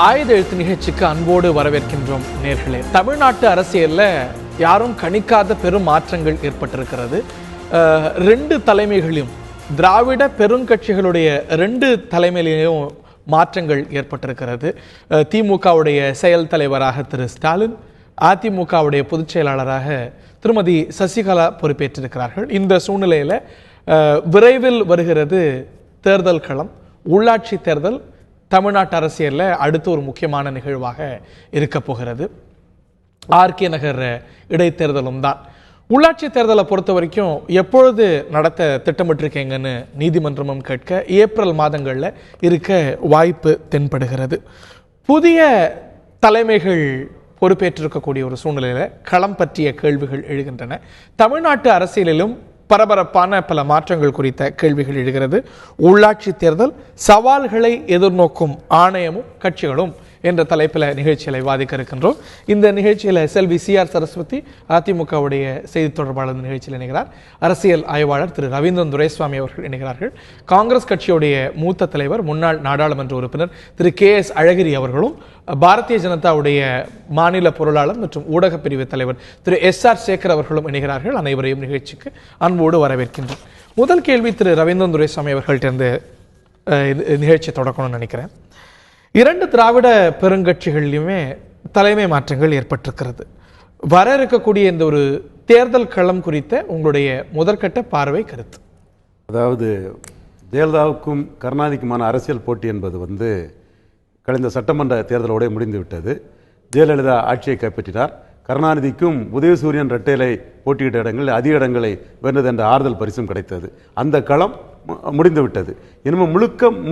ஆயுத எழுத்து நிகழ்ச்சிக்கு அன்போடு வரவேற்கின்றோம் நேர்களே. தமிழ்நாட்டு அரசியலில் யாரும் கணிக்காத பெரும் மாற்றங்கள் ஏற்பட்டிருக்கிறது. ரெண்டு தலைமைகளையும், திராவிட பெருங்கட்சிகளுடைய ரெண்டு தலைமையிலையும் மாற்றங்கள் ஏற்பட்டிருக்கிறது. திமுகவுடைய செயல் தலைவராக திரு ஸ்டாலின், அதிமுகவுடைய பொதுச் செயலாளராக திருமதி சசிகலா பொறுப்பேற்றிருக்கிறார்கள். இந்த சூழ்நிலையில் விரைவில் வருகிறது தேர்தல் களம். உள்ளாட்சி தேர்தல் தமிழ்நாட்டு அரசியலில் அடுத்த ஒரு முக்கியமான நிகழ்வாக இருக்க போகிறது. ஆர்கே நகர் இடைத்தேர்தலும் தான். உள்ளாட்சி தேர்தலை பொறுத்த வரைக்கும் எப்பொழுது நடத்த திட்டமிட்டிருக்கீங்கன்னு நீதிமன்றமும் கேட்க ஏப்ரல் மாதங்களில் இருக்க வாய்ப்பு தென்படுகிறது. புதிய தலைமைகள் பொறுப்பேற்றிருக்கக்கூடிய ஒரு சூழ்நிலையில் களம் பற்றிய கேள்விகள் எழுகின்றன. தமிழ்நாட்டு அரசியலிலும் பரபரப்பான பல மாற்றங்கள் குறித்த கேள்விகள் எழுகிறது. உள்ளாட்சி தேர்தல் சவால்களை எதிர்நோக்கும் ஆணையமும் கட்சிகளும் என்ற தலைப்பில் நிகழ்ச்சிகளை வாதிக்க இருக்கின்றோம். இந்த நிகழ்ச்சியில் செல்வி CR சரஸ்வதி, அதிமுகவுடைய செய்தி தொடர்பாளர் நிகழ்ச்சியில் இணைகிறார். அரசியல் ஆய்வாளர் திரு ரவீந்திரன் துரைசுவாமி அவர்கள் இணைகிறார்கள். காங்கிரஸ் கட்சியுடைய மூத்த தலைவர், முன்னாள் நாடாளுமன்ற உறுப்பினர் திரு KS அழகிரி அவர்களும், பாரதிய ஜனதாவுடைய மாநில பொருளாளர் மற்றும் ஊடக பிரிவு தலைவர் திரு SR சேகர் அவர்களும் இணைகிறார்கள். அனைவரையும் நிகழ்ச்சிக்கு அன்போடு வரவேற்கின்றோம். முதல் கேள்வி திரு ரவீந்திரன் துரைசுவாமி அவர்கள்ட்ட நிகழ்ச்சியை தொடக்கணும்னு நினைக்கிறேன். இரண்டு திராவிட பெருங்கட்சிகளிலுமே தலைமை மாற்றங்கள் ஏற்பட்டிருக்கிறது. வர இருக்கக்கூடிய இந்த ஒரு தேர்தல் களம் குறித்த உங்களுடைய முதற்கட்ட பார்வை, கருத்து. அதாவது ஜெயலலிதாவுக்கும் கருணாநிதிக்குமான அரசியல் போட்டி என்பது கலைந்த சட்டமன்ற தேர்தலோட முடிந்துவிட்டது. ஜெயலலிதா ஆட்சியை கைப்பற்றினார். கருணாநிதிக்கும் உதயசூரியன் இரட்டைலை போட்டியிட்ட இடங்களில் அதிக இடங்களை வென்றது என்ற ஆறுதல் பரிசும் கிடைத்தது. அந்த களம் முடிந்துவிட்டது. இனிமேல்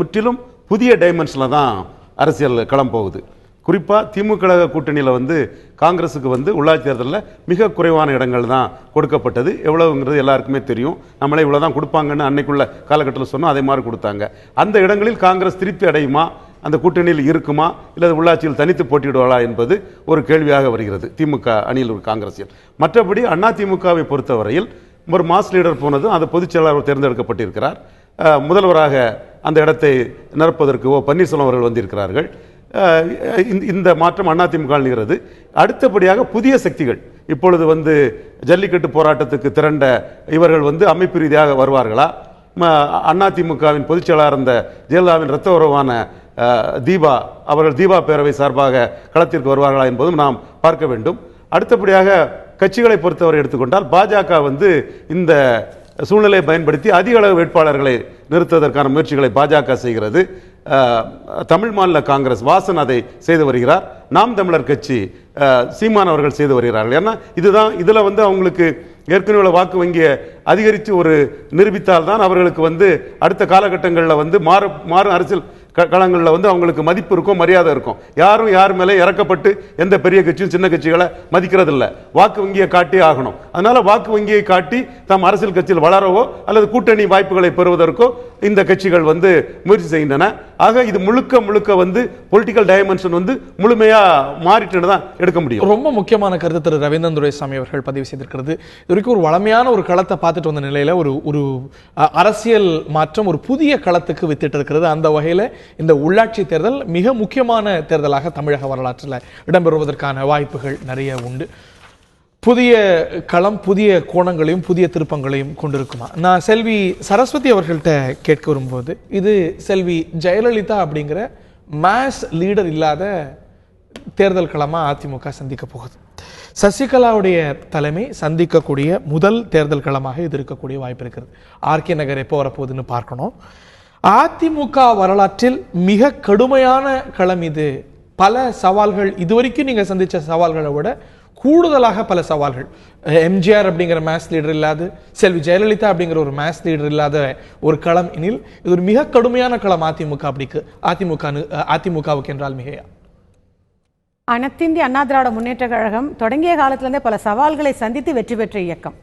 முற்றிலும் புதிய டைமென்ஷனில் தான் அரசியல் களம் போகுது. குறிப்பாக திமுக கூட்டணியில் காங்கிரஸுக்கு உள்ளாட்சி தேர்தலில் மிக குறைவான இடங்கள் தான் கொடுக்கப்பட்டது. எவ்வளவுங்கிறது எல்லாருக்குமே தெரியும். நம்மளே இவ்வளோ தான் கொடுப்பாங்கன்னு அன்னைக்குள்ள காலகட்டத்தில் சொன்னோம். அதே மாதிரி கொடுத்தாங்க. அந்த இடங்களில் காங்கிரஸ் திருப்தி அடையுமா, அந்த கூட்டணியில் இருக்குமா, இல்லை உள்ளாட்சியில் தனித்து போட்டியிடுவாளா என்பது ஒரு கேள்வியாக வருகிறது திமுக அணியில் ஒரு காங்கிரஸில். மற்றபடி அதிமுகவை பொறுத்தவரையில் ஒரு மாஸ் லீடர் போனதும் அது பொதுச் செயலாளர் தேர்ந்தெடுக்கப்பட்டிருக்கிறார். முதல்வராக அந்த இடத்தை நிரப்பதற்கு பன்னீர்செல்வம் அவர்கள் வந்திருக்கிறார்கள். இந்த மாற்றம் அதிமுக நிகழ்கிறது. அடுத்தபடியாக புதிய சக்திகள் இப்பொழுது ஜல்லிக்கட்டு போராட்டத்துக்கு திரண்ட இவர்கள் அமைப்பு ரீதியாக வருவார்களா? அதிமுகவின் பொதுச் செயலாளர் இருந்த ஜெயலலிதாவின் இரத்த உறவான தீபா அவர்கள் தீபா பேரவை சார்பாக களத்திற்கு வருவார்களா என்பதும் நாம் பார்க்க வேண்டும். அடுத்தபடியாக கட்சிகளை பொறுத்தவரை எடுத்துக்கொண்டால் பாஜக இந்த சூழ்நிலையை பயன்படுத்தி அதிக அளவு வேட்பாளர்களை நிறுத்துவதற்கான முயற்சிகளை பாஜக செய்கிறது. தமிழ் மாநில காங்கிரஸ் வாசன் அதை செய்து வருகிறார். நாம் தமிழர் கட்சி சீமான் அவர்கள் செய்து வருகிறார்கள். ஏன்னா இதில் அவங்களுக்கு ஏற்கனவே வாக்கு வங்கியை அதிகரித்து ஒரு நிரூபித்தால் தான் அவர்களுக்கு அடுத்த காலகட்டங்களில் மாறும் அரசியல் களங்களில் அவங்களுக்கு மதிப்பு இருக்கும், மரியாதை இருக்கும். யாரும் யார் மேலே இறக்கப்பட்டு எந்த பெரிய கட்சியும் சின்ன கட்சிகளை மதிக்கிறது இல்லை. வாக்கு வங்கியை காட்டி ஆகணும். அதனால வாக்கு வங்கியை காட்டி தம் அரசியல் கட்சியில் வளரவோ அல்லது கூட்டணி வாய்ப்புகளை பெறுவதற்கோ இந்த கட்சிகள் முயற்சி செய்கின்றன. ஆக இது முழுக்க பொலிட்டிக்கல் டைமென்ஷன் முழுமையா மாறிட்டு தான் எடுக்க முடியும். ரொம்ப முக்கியமான கருத்து திரு ரவீந்திரன் துரைசாமி அவர்கள் பதிவு செய்திருக்கிறது. இதுவரைக்கும் ஒரு வளமையான ஒரு களத்தை பார்த்துட்டு வந்த நிலையில ஒரு அரசியல் மாற்றம் ஒரு புதிய களத்துக்கு வித்திட்டு இருக்கிறது. அந்த வகையில் இந்த உள்ளாட்சி தேர்தல் மிக முக்கியமான தேர்தலாக தமிழக வரலாற்றில் இடம்பெறுவதற்கான வாய்ப்புகள் நிறைய உண்டு. புதிய களம் புதிய கோணங்களையும் புதிய திருப்பங்களையும் கொண்டிருக்குமா? நான் செல்வி சரஸ்வதி அவர்கள்ட்ட கேட்க வரும்போது, இது செல்வி ஜெயலலிதா அப்படிங்கிற மாஸ் லீடர் இல்லாத தேர்தல் களமா அதிமுக சந்திக்க போகுது. சசிகலாவுடைய தலைமை சந்திக்கக்கூடிய முதல் தேர்தல் களமாக இது இருக்கக்கூடிய வாய்ப்பு இருக்கிறது. ஆர்கே நகர் எப்போ வரப்போகுதுன்னு பார்க்கணும். அதிமுக வரலாற்றில் மிக கடுமையான களம் இது. பல சவால்கள், இதுவரைக்கும் நீங்க சந்திச்ச சவால்களை விட கூடுதலாக பல சவால்கள். எம்ஜிஆர் அப்படிங்கிற மேஸ் லீடர் இல்லாத, செல்வி ஜெயலலிதா அப்படிங்கிற ஒரு மேஸ் லீடர் இல்லாத ஒரு களம் எனில் இது ஒரு மிக கடுமையான களம் அதிமுகவுக்கு என்றால் மிகையா? அனைத்திந்திய அண்ணா திராவிட முன்னேற்ற கழகம் தொடங்கிய காலத்திலிருந்தே பல சவால்களை சந்தித்து வெற்றி பெற்ற இயக்கம்.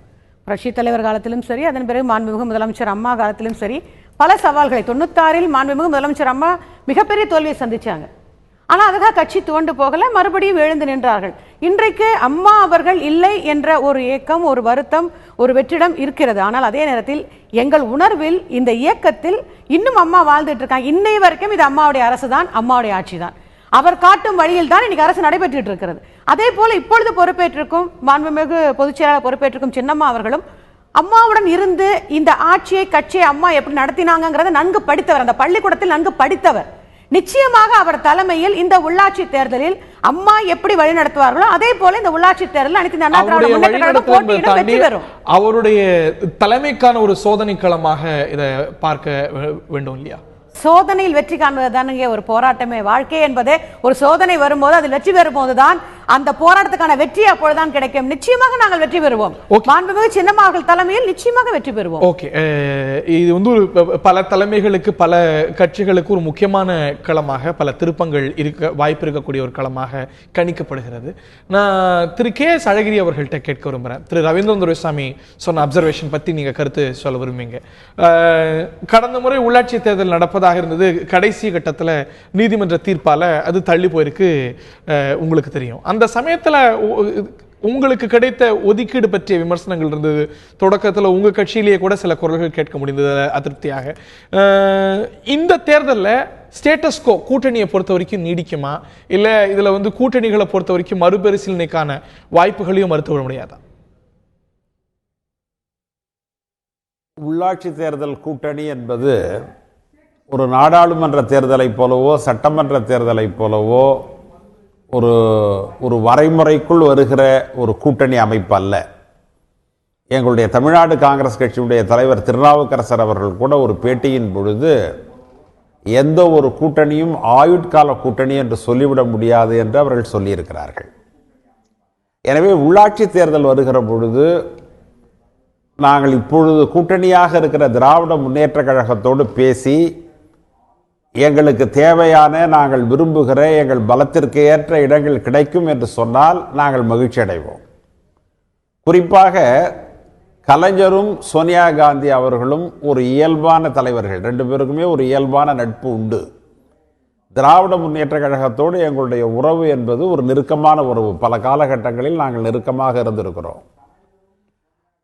புரட்சித் தலைவர் காலத்திலும் சரி, அதன் பிறகு மாண்புமிகு முதலமைச்சர் அம்மா காலத்திலும் சரி, பல சவால்களை 96 மாண்புமிகு முதலமைச்சர் அம்மா மிகப்பெரிய தோல்வியை சந்திச்சாங்க. ஆனால் அதுக்காக கட்சி துவண்டு போகல, மறுபடியும் எழுந்து நின்றார்கள். இன்றைக்கு அம்மா அவர்கள் இல்லை என்ற ஒரு ஏக்கம், ஒரு வருத்தம், ஒரு வெற்றிடம் இருக்கிறது. ஆனால் அதே நேரத்தில் எங்கள் உணர்வில் இந்த இயக்கத்தில் இன்னும் அம்மா வாழ்ந்துட்டு இருக்காங்க. இன்னை வரைக்கும் இது அம்மாவுடைய அரசு தான், அம்மாவுடைய ஆட்சி தான். அவர் காட்டும் வழியில் தான் இன்னைக்கு அரசு நடைபெற்றுட்டு இருக்கிறது. அதே போல இப்பொழுது பொறுப்பேற்றிருக்கும் மாண்புமிகு பொதுச் செயலாளர் பொறுப்பேற்றிருக்கும் சின்னம்மா அவர்களும் அம்மாவுடன் இருந்து இந்த ஆட்சியை கட்சியை அம்மா எப்படி நடத்தினாங்கிறத நன்கு படித்தவர், அந்த பள்ளிக்கூடத்தில் நன்கு படித்தவர். நிச்சயமாக அவர் தலைமையில் இந்த உள்ளாட்சி தேர்தலில் அம்மா எப்படி வழி நடத்துவார்களோ அதே போல இந்த உள்ளாட்சி தேர்தலில் அனைத்து அண்ணா திராவிட முன்னேற்ற கழகம் போட்டியிடும், வெற்றி பெறும். அவருடைய தலைமைக்கான ஒரு சோதனை களமாக இதை பார்க்க வேண்டும் இல்லையா? சோதனையில் வெற்றி காண்பது தானுங்க ஒரு போராட்டமே. வாழ்க்கை என்பதே ஒரு சோதனை வரும்போது அதில் வெற்றி பெறும்போதுதான் அந்த போராட்டத்துக்கான வெற்றி அப்பொழுதுதான் கிடைக்கும். நிச்சயமாக நாங்கள் வெற்றி பெறுவோம். மாண்புமிகு சின்னம்மா அவர்கள் தலைமையில் நிச்சயமாக வெற்றி பெறுவோம். ஓகே, இது வந்து ஒரு பல தலைமைகளுக்கு பல கட்சிகளுக்கு ஒரு முக்கியமான களமாக, பல திருப்பங்கள் இருக்க வாய்ப்பு இருக்கக்கூடிய ஒரு களமாக கணிக்கப்படுகிறது. நான் திரு கே எஸ் அழகிரி அவர்கள்ட்ட கேட்க விரும்புகிறேன். திரு ரவீந்திரன் துரைசாமி சொன்ன அப்சர்வேஷன் பற்றி நீங்க கருத்து சொல்ல விரும்புங்க. கடந்த முறை உள்ளாட்சி தேர்தல் நடப்பதாக இருந்தது, கடைசி கட்டத்தில் நீதிமன்ற தீர்ப்பால அது தள்ளி போயிருக்கு, உங்களுக்கு தெரியும். அந்த சமயத்துல உங்களுக்கு கிடைத்த ஒதுக்கீடு பற்றிய விமர்சனங்கள் இருந்தது. தொடக்கத்தில் உங்க கட்சியிலேயே கூட சில குரல்கள் கேட்க முடிந்தது அதிருப்தியாக. இந்த தேர்தலில் ஸ்டேட்டஸ் கோ கூட்டணியை பொறுத்த வரைக்கும் நீடிக்குமா, இல்ல இதுல வந்து கூட்டணிகளை பொறுத்த வரைக்கும் மறுபரிசீலனைக்கான வாய்ப்புகளையும் மறுத்துவிட முடியாதா? உள்ளாட்சி தேர்தல் கூட்டணி என்பது ஒரு நாடாளுமன்ற தேர்தலை போலவோ சட்டமன்ற தேர்தலை போலவோ ஒரு வரைமுறைக்குள் வருகிற ஒரு கூட்டணி அமைப்பு அல்ல. எங்களுடைய தமிழ்நாடு காங்கிரஸ் கட்சியுடைய தலைவர் திருநாவுக்கரசர் அவர்கள் கூட ஒரு பேட்டியின் பொழுது எந்த ஒரு கூட்டணியும் ஆயுட்கால கூட்டணி என்று சொல்லிவிட முடியாது என்று அவர்கள் சொல்லியிருக்கிறார்கள். எனவே உள்ளாட்சி தேர்தல் வருகிற பொழுது நாங்கள் இப்பொழுது கூட்டணியாக இருக்கிற திராவிட முன்னேற்ற கழகத்தோடு பேசி எங்களுக்கு தேவையான, நாங்கள் விரும்புகிற, எங்கள் பலத்திற்கு ஏற்ற இடங்கள் கிடைக்கும் என்று சொன்னால் நாங்கள் மகிழ்ச்சி அடைவோம். குறிப்பாக கலைஞரும் சோனியா காந்தி அவர்களும் ஒரு இயல்பான தலைவர்கள், ரெண்டு பேருக்குமே ஒரு இயல்பான நட்பு உண்டு. திராவிட முன்னேற்ற கழகத்தோடு எங்களுடைய உறவு என்பது ஒரு நெருக்கமான உறவு. பல காலகட்டங்களில் நாங்கள் நெருக்கமாக இருந்திருக்கிறோம்.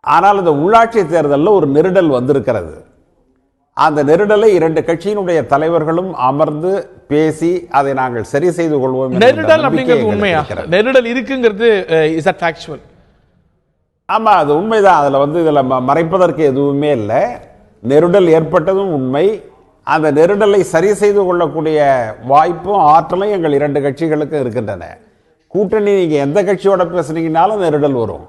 ஆனால் இந்த உள்ளாட்சி தேர்தலில் ஒரு நெருடல் வந்திருக்கிறது. அந்த நெருடலை இரண்டு கட்சியினுடைய தலைவர்களும் அமர்ந்து பேசி அதை நாங்கள் சரி செய்து கொள்வோம். நெருடல் அப்படிங்கிறது உண்மையா? நெருடல் இருக்குங்கிறது இஸ் தட் ஃபேக்சுவல்? ஆமா, அது உண்மைதான். அதுல இதுல மறைப்பதற்கு எதுவுமே இல்லை. நெருடல் ஏற்பட்டதும் உண்மை. அந்த நெருடலை சரி செய்து கொள்ளக்கூடிய வாய்ப்பும் ஆற்றலும் எங்கள் இரண்டு கட்சிகளுக்கு இருக்கின்றன. கூட்டணி நீங்க எந்த கட்சியோட பேசுனீங்கனாலும் நெருடல் வரும்.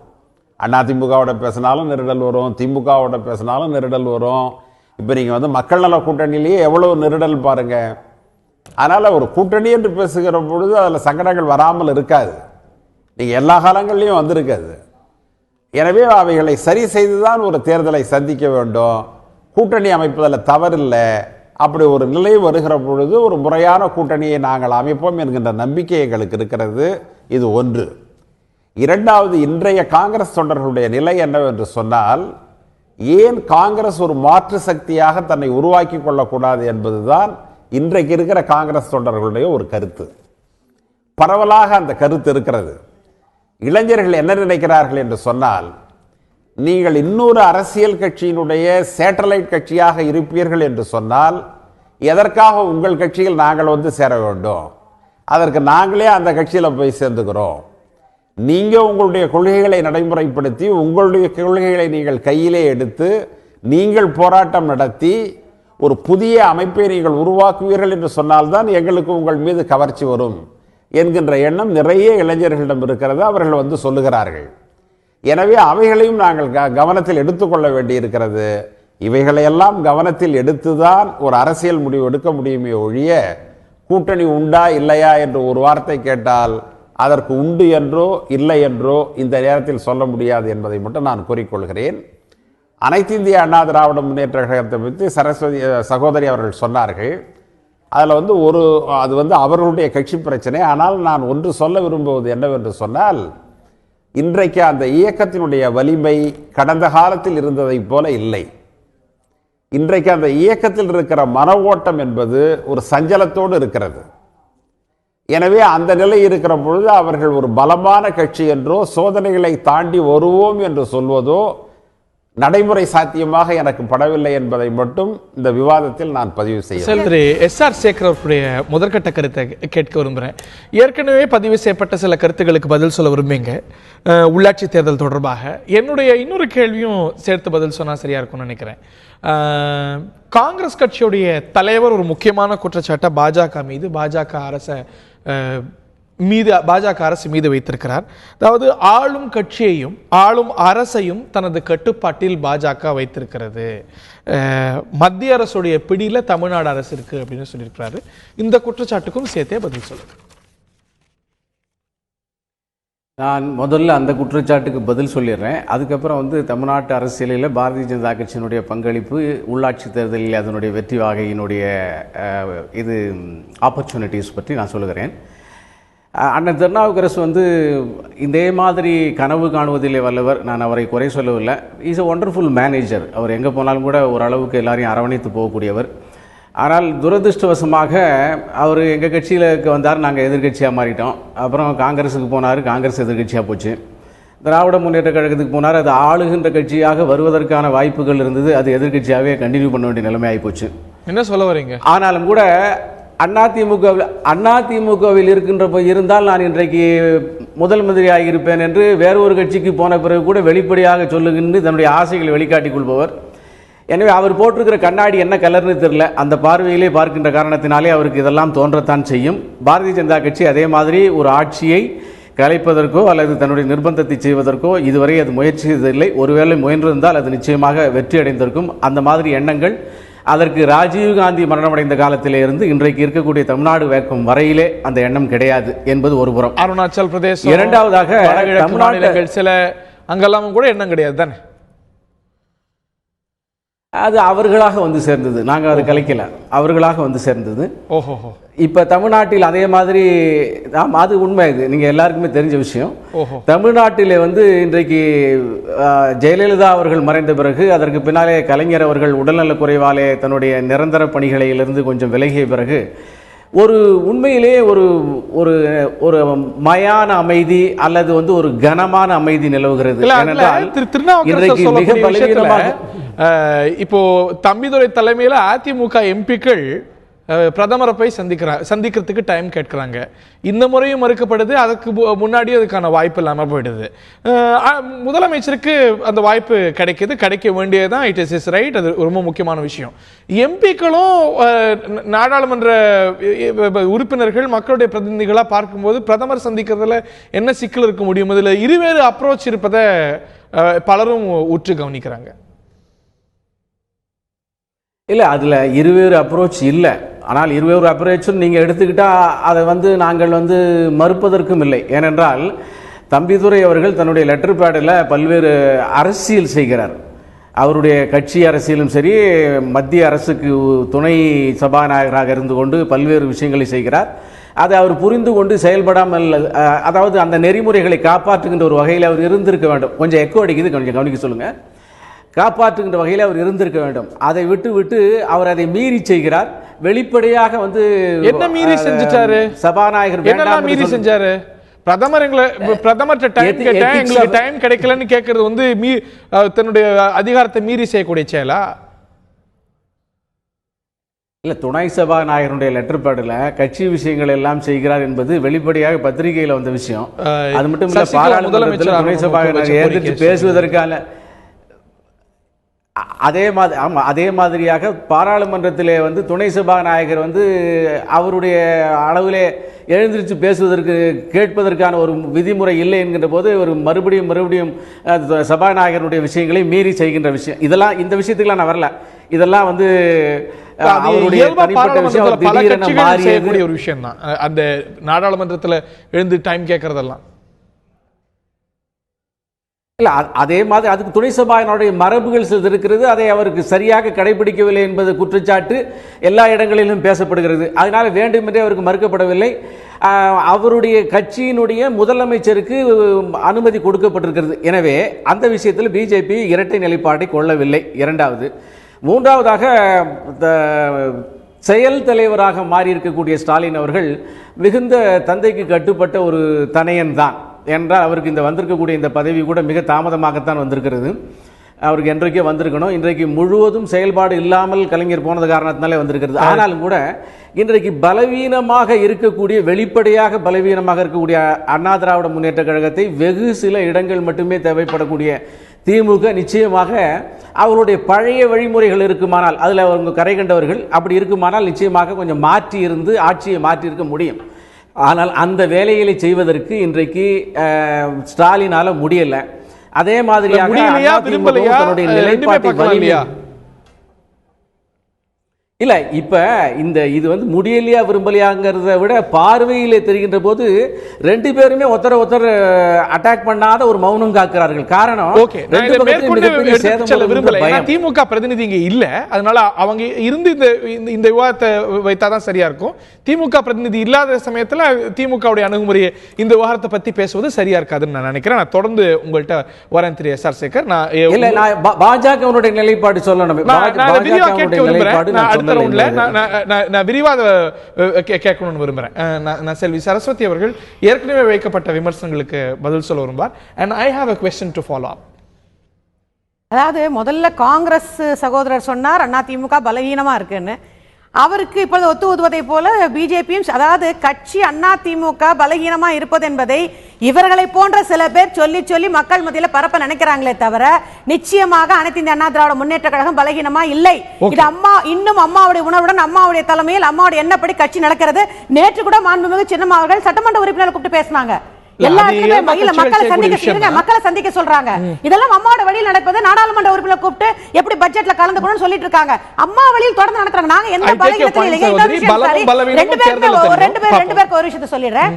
அதிமுகவோட பேசினாலும் நெருடல் வரும், திமுகவோட பேசினாலும் நெருடல் வரும். இப்போ நீங்கள் மக்கள் நல கூட்டணியிலேயே எவ்வளவு நெருடல் பாருங்க. அதனால் ஒரு கூட்டணி என்று பேசுகிற பொழுது அதில் சங்கடங்கள் வராமல் இருக்காது. நீங்கள் எல்லா காலங்கள்லையும் வந்திருக்காது. எனவே அவைகளை சரி செய்துதான் ஒரு தேர்தலை சந்திக்க வேண்டும். கூட்டணி அமைப்பதில் தவறில்லை. அப்படி ஒரு நிலை வருகிற பொழுது ஒரு முறையான கூட்டணியை நாங்கள் அமைப்போம் என்கின்ற நம்பிக்கை எங்களுக்கு இருக்கிறது. இது ஒன்று. இரண்டாவது, இன்றைய காங்கிரஸ் தொண்டர்களுடைய நிலை என்னவென்று சொன்னால், ஏன் காங்கிரஸ் ஒரு மாற்று சக்தியாக தன்னை உருவாக்கி கொள்ளக்கூடாது என்பதுதான் இன்றைக்கு இருக்கிற காங்கிரஸ் தொண்டர்களுடைய ஒரு கருத்து. பரவலாக அந்த கருத்து இருக்கிறது. இளைஞர்கள் என்ன நினைக்கிறார்கள் என்று சொன்னால், நீங்கள் இன்னொரு அரசியல் கட்சியினுடைய சேட்டலைட் கட்சியாக இருப்பீர்கள் என்று சொன்னால் எதற்காக உங்கள் கட்சியில் நாங்கள் சேர வேண்டும்? அதற்கு நாங்களே அந்த கட்சியில் போய் சேர்ந்துக்கிறோம். நீங்க உங்களுடைய கொள்கைகளை நடைமுறைப்படுத்தி உங்களுடைய கொள்கைகளை நீங்கள் கையிலே எடுத்து நீங்கள் போராட்டம் நடத்தி ஒரு புதிய அமைப்பை நீங்கள் உருவாக்குவீர்கள் என்று சொன்னால்தான் எங்களுக்கு உங்கள் மீது கவர்ச்சி வரும் என்கின்ற எண்ணம் நிறைய இளைஞர்களிடம் இருக்கிறது. அவர்கள் சொல்லுகிறார்கள். எனவே அவைகளையும் நாங்கள் கவனத்தில் எடுத்துக்கொள்ள வேண்டி இருக்கிறது. இவைகளையெல்லாம் கவனத்தில் எடுத்துதான் ஒரு அரசியல் முடிவு எடுக்க முடியுமே ஒழிய கூட்டணி உண்டா இல்லையா என்று ஒரு வார்த்தை கேட்டால் அதற்கு உண்டு என்றோ இல்லை என்றோ இந்த நேரத்தில் சொல்ல முடியாது என்பதை மட்டும் நான் கூறிக்கொள்கிறேன். அனைத்து இந்திய அண்ணா திராவிட முன்னேற்ற கழகத்தை பற்றி சரஸ்வதி சகோதரி அவர்கள் சொன்னார்கள். அதில் அது அவர்களுடைய கட்சி பிரச்சனை. ஆனால் நான் ஒன்று சொல்ல விரும்புவது என்னவென்று சொன்னால், இன்றைக்கு அந்த இயக்கத்தினுடைய வலிமை கடந்த காலத்தில் இருந்ததை போல இல்லை. இன்றைக்கு அந்த இயக்கத்தில் இருக்கிற மன ஓட்டம் என்பது ஒரு சஞ்சலத்தோடு இருக்கிறது. எனவே அந்த நிலை இருக்கிற பொழுது அவர்கள் ஒரு பலமான கட்சி என்றோ சோதனைகளை தாண்டி வருவோம் என்று சொல்வதோ நடைமுறை சாத்தியமாக எனக்கு படவில்லை என்பதை மட்டும் இந்த விவாதத்தில் நான் பதிவு செய்ய திரு எஸ்.ஆர். சேகர் அவர்களுடைய முதற்கட்ட கருத்தை கேட்க விரும்புகிறேன். ஏற்கனவே பதிவு செய்யப்பட்ட சில கருத்துக்களுக்கு பதில் சொல்ல விரும்புங்க. உள்ளாட்சி தேர்தல் தொடர்பாக என்னுடைய இன்னொரு கேள்வியும் சேர்த்து பதில் சொன்னால் சரியா இருக்கும்னு நினைக்கிறேன். காங்கிரஸ் கட்சியுடைய தலைவர் ஒரு முக்கியமான குற்றச்சாட்டை பாஜக அரசு மீது வைத்திருக்கிறார். அதாவது ஆளும் கட்சியையும் ஆளும் அரசையும் தனது கட்டுப்பாட்டில் பாஜக வைத்திருக்கிறது, மத்திய அரசுடைய பிடியில தமிழ்நாடு அரசு இருக்கு அப்படின்னு சொல்லியிருக்கிறாரு. இந்த குற்றச்சாட்டுக்கும் சேர்த்தே பதில் சொல்லுங்க. நான் முதல்ல அந்த குற்றச்சாட்டுக்கு பதில் சொல்லிடுறேன். அதுக்கப்புறம் தமிழ்நாட்டு அரசியலில் பாரதிய ஜனதா கட்சியினுடைய பங்களிப்பு, உள்ளாட்சி தேர்தலில் அதனுடைய வெற்றி வாகையினுடைய ஆப்பர்ச்சுனிட்டிஸ் பற்றி நான் சொல்லுகிறேன். அண்ணன் திருநாவுக்கரசு இதே மாதிரி கனவு காணுவதிலே வல்லவர். நான் அவரை குறை சொல்லவில்லை. Is a wonderful manager. அவர் எங்கே போனாலும் கூட ஓரளவுக்கு எல்லாரையும் அரவணைத்து போகக்கூடியவர். ஆனால் துரதிருஷ்டவசமாக அவர் எங்கள் கட்சியிலுக்கு வந்தார், நாங்கள் எதிர்கட்சியாக மாறிட்டோம். அப்புறம் காங்கிரஸுக்கு போனார், காங்கிரஸ் எதிர்கட்சியாக போச்சு. திராவிட முன்னேற்ற கழகத்துக்கு போனார், அது ஆளுகின்ற கட்சியாக வருவதற்கான வாய்ப்புகள் இருந்தது, அது எதிர்கட்சியாகவே கண்டினியூ பண்ண வேண்டிய நிலைமை ஆகிப்போச்சு. என்ன சொல்ல வரீங்க? ஆனாலும் கூட அதிமுகவில் இருந்தால் நான் இன்றைக்கு முதல் மந்திரியாக இருப்பேன் என்று வேறொரு கட்சிக்கு போன பிறகு கூட வெளிப்படையாக சொல்லுகின்ற தன்னுடைய ஆசைகளை வெளிக்காட்டிக் கொள்பவர். எனவே அவர் போட்டிருக்கிற கண்ணாடி என்ன கலர்னு தெரியல, அந்த பார்வையிலே பார்க்கின்ற காரணத்தினாலே அவருக்கு இதெல்லாம் தோன்றத்தான் செய்யும். பாரதிய ஜனதா கட்சி அதே மாதிரி ஒரு ஆட்சியை கலைப்பதற்கோ அல்லது தன்னுடைய நிர்பந்தத்தை செய்வதற்கோ இதுவரை அது முயற்சி செய்ததில்லை. ஒருவேளை முயன்றிருந்தால் அது நிச்சயமாக வெற்றி அடைந்திருக்கும். அந்த மாதிரி எண்ணங்கள் அதற்கு ராஜீவ்காந்தி மரணமடைந்த காலத்திலே இருந்து இன்றைக்கு இருக்கக்கூடிய தமிழ்நாடு வேக்கம் வரையிலே அந்த எண்ணம் கிடையாது என்பது ஒரு புறம். அருணாச்சல் பிரதேசம், இரண்டாவதாக தமிழ்நாடு சில அங்கெல்லாம் கூட எண்ணம் கிடையாது தானே. அது அவர்களாக சேர்ந்தது, நாங்கள் அதை கலைக்கல, அவர்களாக சேர்ந்தது. ஓஹோ. இப்ப தமிழ்நாட்டில் அதே மாதிரி அது உண்மை, இது நீங்க எல்லாருக்குமே தெரிஞ்ச விஷயம். தமிழ்நாட்டிலே இன்றைக்கு ஜெயலலிதா அவர்கள் மறைந்த பிறகு, அதற்கு பின்னாலே கலைஞர் அவர்கள் உடல்நல குறைவாலே தன்னுடைய நிரந்தர பணிகளிலிருந்து கொஞ்சம் விலகிய பிறகு ஒரு உண்மையிலே ஒரு ஒரு ஒரு மயான அமைதி அல்லது ஒரு கனமான அமைதி நிலவுகிறது. மிக பலவீனமாக இப்போ தம்பிதுரை தலைமையில அதிமுக எம்பிக்கள் பிரதமரை போய் சந்திக்கிறதுக்கு டைம் கேட்கிறாங்க. இந்த முறையும் மறுக்கப்படுது, அதுக்கு முன்னாடியே அதுக்கான வாய்ப்பு இல்லாமல் போயிடுது. முதலமைச்சருக்கு அந்த வாய்ப்பு கிடைக்க வேண்டியதுதான். It is right. அது ரொம்ப முக்கியமான விஷயம். எம்பிக்களும் நாடாளுமன்ற உறுப்பினர்கள் மக்களுடைய பிரதிநிதிகளாக பார்க்கும்போது பிரதமர் சந்திக்கிறதுல என்ன சிக்கல் இருக்க முடியும்? இதில் இருவேறு அப்ரோச் இருப்பதை பலரும் உற்று கவனிக்கிறாங்க. இல்லை, அதில் இருவேறு அப்ரோச் இல்லை. ஆனால் இருவேறு அப்ரோச்சும் நீங்கள் எடுத்துக்கிட்டால் அதை நாங்கள் மறுப்பதற்கும் இல்லை. ஏனென்றால் தம்பிதுரை அவர்கள் தன்னுடைய லெட்டர் பேடில் பல்வேறு அரசியல் செய்கிறார். அவருடைய கட்சி அரசியலும் சரி, மத்திய அரசுக்கு துணை சபாநாயகராக இருந்து கொண்டு பல்வேறு விஷயங்களை செய்கிறார். அதை அவர் புரிந்து கொண்டு செயல்படாமல், அதாவது அந்த நெறிமுறைகளை காப்பாற்றுகின்ற ஒரு வகையில் அவர் இருந்திருக்க வேண்டும். கொஞ்சம் எக்கோ அடிக்குது, கொஞ்சம் கவனிக்க சொல்லுங்கள். காப்பாற்றுகின்ற வகையில் அவர் இருந்திருக்க வேண்டும். அதை விட்டு அவர் அதை மீறி செய்கிறார். வெளிப்படையாக என்ன மீறி செஞ்சிட்டாரு? சபாநாயகர் என்னெல்லாம் மீறி செஞ்சாரு? பிரதமர்கிட்ட டைம் கிடைக்கலன்னு கேட்கறது தன்னுடைய அதிகாரத்தை மீறி செய்யக்கூடிய செயலா? இல்ல, துணை சபாநாயகருடைய லெட்டர் பேடில் கட்சி விஷயங்கள் எல்லாம் செய்கிறார் என்பது வெளிப்படையாக பத்திரிகையில் வந்த விஷயம். அது மட்டும் இல்ல, பாராளுமன்றத்தில் துணை சபாநாயகர் எதிர்த்து பேசுவதற்கான அதே மாதிரியாக பாராளுமன்றத்திலே துணை சபாநாயகர் அவருடைய அளவிலே எழுந்திருச்சு பேசுவதற்கு கேட்பதற்கான ஒரு விதிமுறை இல்லை என்கின்ற போது ஒரு மறுபடியும் சபாநாயகருடைய விஷயங்களை மீறி செய்கின்ற விஷயம். இதெல்லாம் இந்த விஷயத்துக்குலாம் நான் வரல. இதெல்லாம் அவருடைய தனிப்பட்ட விஷயம், திடீரென மாறிய ஒரு விஷயம் தான். அந்த நாடாளுமன்றத்தில் எழுந்து டைம் கேட்கறதெல்லாம் இல்ல, அதே மாதிரி அதுக்கு துணை சபாவினுடைய மரபுகள் சில இருக்கிறது. அதை அவருக்கு சரியாக கடைபிடிக்கவில்லை என்பது குற்றச்சாட்டு எல்லா இடங்களிலும் பேசப்படுகிறது. அதனால வேண்டுமென்றே அவருக்கு மறுக்கப்படவில்லை. அவருடைய கட்சியினுடைய முதலமைச்சருக்கு அனுமதி கொடுக்கப்பட்டிருக்கிறது. எனவே அந்த விஷயத்தில் பிஜேபி இரட்டை நிலைப்பாட்டை கொள்ளவில்லை. இரண்டாவது, மூன்றாவதாக செயல் தலைவராக மாறி இருக்கக்கூடிய ஸ்டாலின் அவர்கள் மிகுந்த தந்தைக்கு கட்டுப்பட்ட ஒரு தனையன் தான் என்றால் அவருக்கு வந்திருக்கக்கூடிய இந்த பதவி கூட மிக தாமதமாகத்தான் வந்திருக்கிறது. அவருக்கு என்றைக்கே வந்திருக்கணும். இன்றைக்கு முழுவதும் செயல்பாடு இல்லாமல் கலைஞர் போனது காரணத்தினாலே வந்திருக்கிறது. ஆனாலும் கூட இன்றைக்கு பலவீனமாக இருக்கக்கூடிய, வெளிப்படையாக பலவீனமாக இருக்கக்கூடிய அண்ணா திராவிட முன்னேற்ற கழகத்தை வெகு சில இடங்கள் மட்டுமே தேவைப்படக்கூடிய திமுக நிச்சயமாக அவருடைய பழைய வழிமுறைகள் இருக்குமானால், அதில் அவங்க கரை கண்டவர்கள் அப்படி இருக்குமானால் நிச்சயமாக கொஞ்சம் மாற்றி இருந்து ஆட்சியை மாற்றி இருக்க முடியும். ஆனால் அந்த வேலைகளை செய்வதற்கு இன்றைக்கு ஸ்டாலினால முடியல. அதே மாதிரியாக தன்னுடைய நிலைப்பாட்டை இல்ல இப்ப இது வந்து முடியலையா விரும்பலையாங்கிறத விட பார்வையிலே தெரிகின்ற போது ரெண்டு பேருமே ஒருத்தர் அட்டாக் பண்ணாத ஒரு மௌனம் காக்கிறார்கள். காரணம் திமுக பிரதிநிதி இங்க இல்ல, அதனால அவங்க இருந்து இந்த விவாதத்தை வைத்தாதான் சரியா இருக்கும். திமுக பிரதிநிதி இல்லாத சமயத்துல திமுகவுடைய அணுகுமுறையை இந்த விவகாரத்தை பத்தி பேசுவது சரியா இருக்காதுன்னு நான் நினைக்கிறேன். நான் தொடர்ந்து உங்கள்கிட்ட வரேன் திரு எஸ் ஆர் சேகர். நான் பாஜகவுடைய நிலைப்பாடு சொல்லணும். நான் விரிவாக கேட்கணும்னு விரும்புறேன். நான் செல்வி சரஸ்வதி அவர்கள் ஏற்கனவே வைக்கப்பட்ட விமர்சனங்களுக்கு பதில் சொல்ல விரும்பார். and I have a question to follow up. அதாவது முதல்ல காங்கிரஸ் சகோதரர் சொன்னார் அதிமுக பலவீனமா இருக்குன்னு. அவருக்கு இப்பொழுது ஒத்து ஊதுவதை போல பிஜேபியும், அதாவது கட்சி அதிமுக பலகீனமா இருப்பது என்பதை இவர்களை போன்ற சில பேர் சொல்லி சொல்லி மக்கள் மத்தியில பரப்ப நினைக்கிறாங்களே தவிர நிச்சயமாக அனைத்து இந்திய அண்ணா திராவிட முன்னேற்ற கழகம் பலகீனமா இல்லை. இது இன்னும் அம்மாவுடைய உணர்வுடன், அம்மாவுடைய தலைமையில், அம்மாவுடைய எண்ணப்படி கட்சி நடக்கிறது. நேற்று கூட மாண்புமிகு சின்னம்மா அவர்கள் சட்டமன்ற உறுப்பினர்கள் கூப்பிட்டு பேசினாங்க. மக்களை சந்திக்க சொல்றாங்க. இதெல்லாம் அம்மாவோட வழியில் நடப்பது. நாடாளுமன்ற உறுப்பினர் கூப்பிட்டு எப்படி பட்ஜெட்ல கலந்துக்கணும்னு சொல்லிட்டு இருக்காங்க. அம்மா வழியில் தொடர்ந்து நடத்துறாங்க. நாங்க எந்த ரெண்டு பேருக்கு ஒரு விஷயத்தை சொல்லிடுறேன்.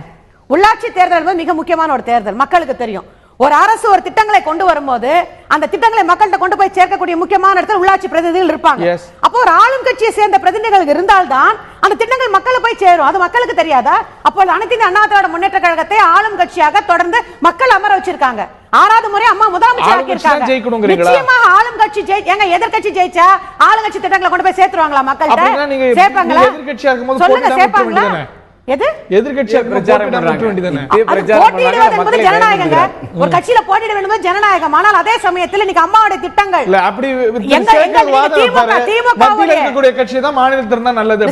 உள்ளாட்சி தேர்தல் என்பது மிக முக்கியமான ஒரு தேர்தல். மக்களுக்கு தெரியும். ஒரு அரசு ஒரு திட்டங்களை கொண்டு வரும்போது அந்த திட்டங்களை மக்கள்கிட்ட கொண்டு போய் சேர்க்கக்கூடிய முக்கியமான இடத்துல உள்ளாட்சி பிரதிநிதிகள் இருப்பாங்க. அப்போ ஒரு ஆளும் கட்சியை சேர்ந்த பிரதிநிதிகள் இருந்தால்தான் அந்த திட்டங்கள் மக்களை போய் சேரும். அது மக்களுக்கு தெரியாதா? அப்போ அனைத்து இந்திய அண்ணா திராவிட முன்னேற்ற கழகத்தை ஆளும் கட்சியாக தொடர்ந்து மக்கள் அமர வச்சிருக்காங்க. 6வது முறை அம்மா முதலமைச்சர் ஆக்கியிருக்காங்க. நிச்சயமாக ஆளும் கட்சி எதிர்கட்சி ஜெயிச்சா ஆளுங்கட்சி திட்டங்களை கொண்டு போய் சேர்த்துருவாங்களா? மக்கள்கிட்ட சேர்ப்பாங்களா? சொல்லுங்க, சேர்ப்பாங்களா? ஒரு கட்சியில போட்டியிட வேண்டும் ஜனநாயகம். ஆனால் அதே சமயத்தில் இன்னைக்கு அம்மாவுடைய திட்டங்கள் திமுக கட்சி தான் மாநிலத்தில் தான் நல்லது.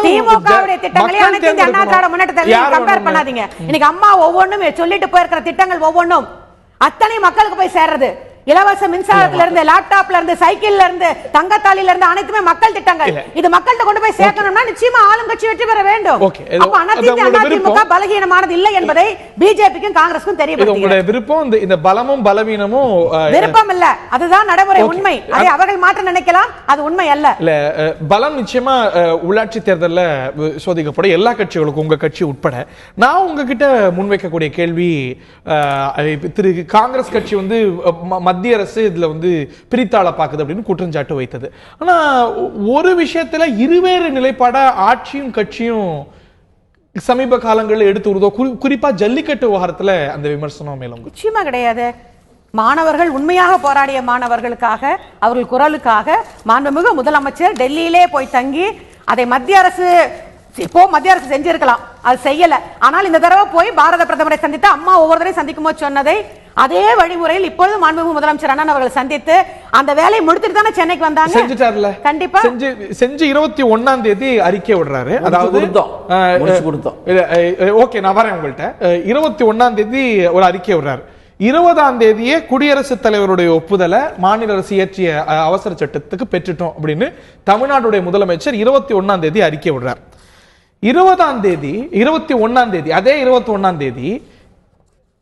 திமுகவுடைய திட்டங்களை அனைத்து இந்திய அண்ணா திராவிட முன்னேற்றத்தை கம்பேர் பண்ணாதீங்க. இன்னைக்கு அம்மா ஒவ்வொன்றும் சொல்லிட்டு போயிருக்கிற திட்டங்கள் ஒவ்வொன்றும் அத்தனை மக்களுக்கு போய் சேர்றது. இலவச மின்சாரத்துல இருந்து, லேப்டாப்ல இருந்து, சைக்கிள்ல இருந்து, தங்கத்தாலில இருந்து அனைத்துமே மக்கள் திட்டங்கள். இது மக்கள்கிட்ட கொண்டு போய் சேர்க்கணும்னா நிச்சயமா ஆளும் கட்சி வெற்றி பெற வேண்டும். அப்ப அதிமுக பலகீனமானது இல்லை என்பதை பிஜேபிக்கும் காங்கிரஸுக்கும் தெரியப்படுத்துகிறது. விருப்பம் இந்த பலமும் பலவீனமும் விருப்பம் இல்ல, அதுதான் நடைமுறை உண்மை. அதை அவர்கள் மாற்ற நினைக்கலாம், அது உண்மை அல்ல. இல்ல பலம் நிச்சயமா உள்ளாட்சி தேர்தலில் சோதிக்கப்படும் எல்லா கட்சிகளுக்கும், உங்க கட்சி உட்பட. நான் உங்ககிட்ட முன்வைக்கக்கூடிய கேள்வி, திரு காங்கிரஸ் கட்சி வந்து மத்திய அரசு இதுல வந்து பிரித்தாள பாக்குது அப்படின்னு குற்றஞ்சாட்டு வைத்தது. ஆனா ஒரு விஷயத்துல இருவேறு நிலைப்பாட ஆட்சியும் கட்சியும் சமீப காலங்களில் எடுத்து வருதோ, குறிப்பா ஜல்லிக்கட்டு விவகாரத்துல அந்த விமர்சனம் மேலும் நிச்சயமா கிடையாது. மாணவர்கள் உண்மையாக போராடிய மாணவர்களுக்காக, அவர்கள் குரலுக்காக மாண்புமிகு முதலமைச்சர் டெல்லியிலே போய் தங்கி அதை மத்திய அரசு செஞ்சிருக்கலாம், அது செய்யல. ஆனால் இந்த தடவை போய் பாரத பிரதமரை சந்தித்து அம்மா ஒவ்வொருத்தரையும் சந்திக்கும் போது சொன்னதை அதே வழிமுறையில் இப்பொழுது மாண்புமிகு முதலமைச்சர் அண்ணன் அவர்கள் சந்தித்து அந்த வேலையை முடித்துட்டு தானே சென்னைக்கு வந்தாங்க. செஞ்சுட்டார்ல, கண்டிப்பா செஞ்சு 21ஆம் தேதி அறிக்கை விடுறாரு. அதாவது ஓகே, நான் வரேன் உங்கள்கிட்ட. 21ஆம் தேதி ஒரு அறிக்கை விடுறாரு. 20ஆம் தேதியே குடியரசுத் தலைவருடைய ஒப்புதலை மாநில அரசு இயற்றிய அவசர சட்டத்துக்கு பெற்றுட்டோம் அப்படின்னு தமிழ்நாடுடைய முதலமைச்சர் 21ஆம் தேதி அறிக்கை விடுறார். 21ஆம் தேதி அதே 21ஆம் தேதி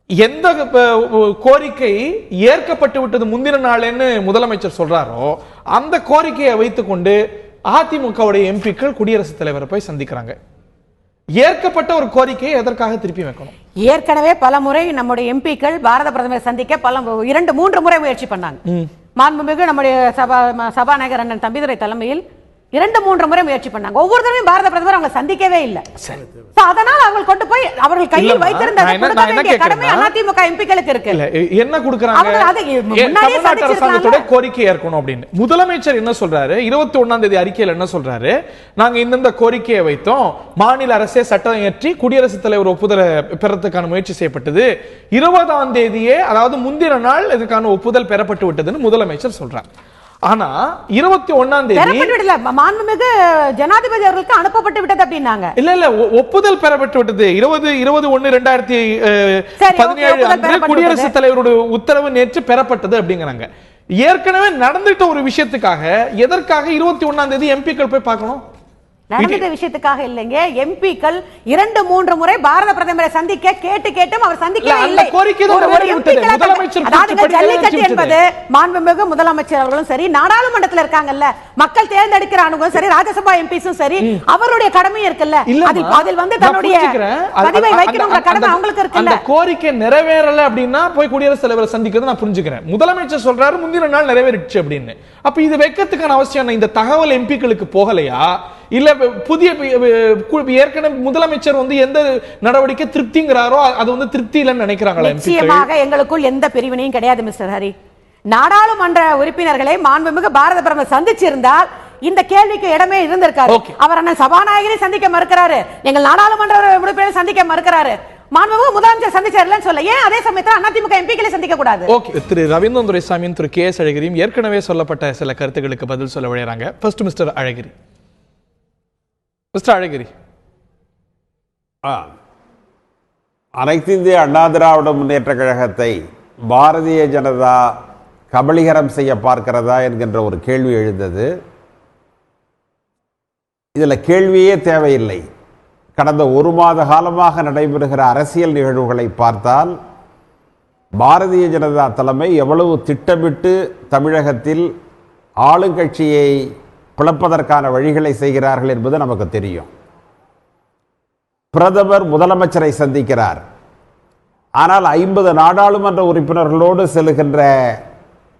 எந்த கோரிக்கை ஏற்கப்பட்டு விட்டது முந்தின நாளேன்னு முதலமைச்சர் சொல்றாரோ அந்த கோரிக்கையை வைத்துக்கொண்டு அதிமுகவுடைய எம்பிக்கள் குடியரசுத் தலைவரை போய் சந்திக்கிறாங்க. ஏற்கப்பட்ட ஒரு கோரிக்கையை எதற்காக திருப்பி வைக்கணும்? ஏற்கனவே பல முறை நம்முடைய எம்பிக்கள் பாரத பிரதமரை சந்திக்க 2-3 முறை முயற்சி பண்ணாங்க. மாண்புமிகு நம்முடைய சபாநாயகர் அண்ணன் தம்பிதுரை தலைமையில் 2-3 முறை முயற்சி பண்ணாங்க. ஒவ்வொரு தடவையும் பாரத பிரதமர் அவங்க சந்திக்கவே இல்லை. அதனால அவங்க கொண்டு போய் அவர்கள் கையில் வைத்திருந்த கடமை அதிமுக எம்பிக்களுக்கு இருக்கு. என்ன கொடுக்கறாங்க? தமிழ்நாடு அரசாங்கத்தோட கோரிக்கை ஏற்கணும் அப்படின்னு முதலமைச்சர் என்ன சொல்றாரு? 21ஆம் தேதி அறிக்கையில் என்ன சொல்றாரு? நாங்க இந்த கோரிக்கையை வைத்தோம், மாநில அரசே சட்டம் இயற்றி குடியரசுத் தலைவர் ஒப்புதல் பெறத்துக்கான முயற்சி செய்யப்பட்டது, 20ஆம் தேதியே அதாவது முந்தின நாள் இதுக்கான ஒப்புதல் பெறப்பட்டு விட்டதுன்னு முதலமைச்சர் சொல்றார். ஆனா 21ஆம் தேதி மாண்புமிகு ஜனாதிபதி அவர்களுக்கு அனுப்பப்பட்டு விட்டது அப்படின்னாங்க. இல்ல ஒப்புதல் பெறப்பட்டு விட்டது 20/21/2017 அன்று குடியரசுத் தலைவருடைய உத்தரவு நேற்று பெறப்பட்டது அப்படிங்கிறாங்க. ஏற்கனவே நடந்துட்ட ஒரு விஷயத்துக்காக எதற்காக 21ஆம் தேதி எம்பிக்கள் போய் பார்க்கணும்? நடந்த விஷயத்துக்காக இல்லைங்க. எம்பிக்கள் 2-3 முறை பாரத பிரதமரை சந்திக்க கேட்டும் அவர் சந்திக்கவே இல்லை. ஜல்லிக்கட்டு என்பது மாண்புமிகு முதலமைச்சர் அவர்களும் சரி, நாடாளுமன்றத்தில் இருக்காங்கல்ல மக்கள் தேர்ந்தெடுக்கிற அணுகும் சரி, ராஜ்யசபா எம்பிஸும் சரி, அவருடைய கடமை இருக்குல்ல, அதில் வந்து தன்னுடைய பதிவை வைக்கணுங்கிற கடமை அவங்களுக்கு இருக்குல்ல. அந்த கோரிக்கை நிறைவேறல அப்படின்னா போய் குடியரசுத் தலைவரை சந்திக்கிறது நான் புரிஞ்சுக்கிறேன். முதலமைச்சர் சொல்றாரு முந்தின நாள் நிறைவேறிடுச்சு அப்படின்னு. அப்ப இது வைக்கிறதுக்கான அவசியம் இந்த தகவல் எம்பிக்களுக்கு போகலையா? இல்ல புதிய ஏற்கனவே முதலமைச்சர் வந்து எந்த நடவடிக்கை திருப்திங்கிறாரோ அது வந்து திருப்தி இல்லைன்னு நினைக்கிறாங்களா? நிச்சயமாக எங்களுக்குள் எந்த பிரிவினையும் கிடையாது மிஸ்டர் ஹரி. நாடாளுமன்ற உறுப்பினர்களை மாண்புமிகு பாரத பிரதமர் சந்திச்சிருந்தால் இந்த கேள்விக்கு இடமே இருந்திருக்காரு. அவர் அண்ணன் சபாநாயகரை சந்திக்க மறுக்கிறாரு, எங்கள் நாடாளுமன்ற உறுப்பினரை சந்திக்க மறுக்கிறாரு, மாண்புமிகு முதலமைச்சர் சந்திச்சார்லன்னு சொல்ல, ஏன் அதே சமயத்தில் அதிமுக எம்பிக்களை சந்திக்க கூடாது? ஓகே, திரு ரவீந்திரன் துரைசாமியும் திரு கே.எஸ். அழகிரியும் ஏற்கனவே சொல்லப்பட்ட சில கருத்துக்களுக்கு பதில் சொல்ல விளையாடுறாங்க. ஃபர்ஸ்ட் மிஸ்டர் அழகிரி. மிஸ்டர் அழகிரி, அனைத்து இந்திய அண்ணா திராவிட முன்னேற்ற கழகத்தை பாரதிய ஜனதா கபலீகரம் செய்ய பார்க்கிறதா என்கின்ற ஒரு கேள்வி எழுந்தது. இதில் கேள்வியே தேவையில்லை. கடந்த 1 மாத காலமாக நடைபெறுகிற அரசியல் நிகழ்வுகளை பார்த்தால் பாரதிய ஜனதா தலைமை எவ்வளவு திட்டமிட்டு தமிழகத்தில் ஆளுங்கட்சியை பிளப்பதற்கான வழிகளை செய்கிறார்கள் என்பது நமக்கு தெரியும். பிரதமர் முதலமைச்சரை சந்திக்கிறார், ஆனால் 50 நாடாளுமன்ற உறுப்பினர்களோடு செல்லுகின்ற